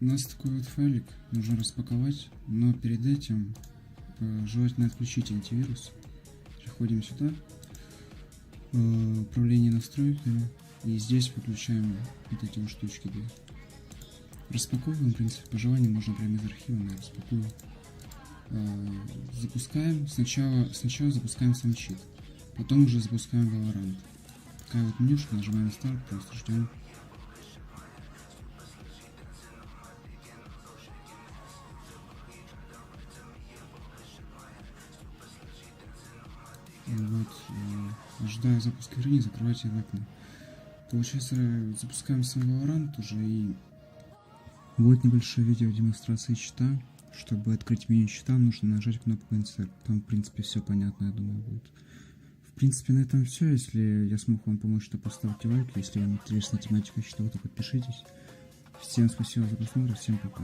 У нас такой вот файлик нужно распаковать, но перед этим желательно отключить антивирус. Переходим сюда, управление настройками, и здесь выключаем вот эти вот штучки две. Распаковываем, в принципе, по желанию можно прямо из архива, но распакуем. Запускаем, сначала запускаем сам чит, потом уже запускаем Valorant. Такая вот менюшка, нажимаем Start, просто ждем. Вот, ожидаю запуска игры, не закрывайте окна. Получается, запускаем сам Valorant уже, и будет небольшое видео демонстрации чита. Чтобы открыть меню чита, нужно нажать кнопку Insert. Там, в принципе, все понятно, я думаю, будет. В принципе, на этом все. Если я смог вам помочь, то поставьте лайк. Если вам интересна тематика чита, то подпишитесь. Всем спасибо за просмотр, всем пока.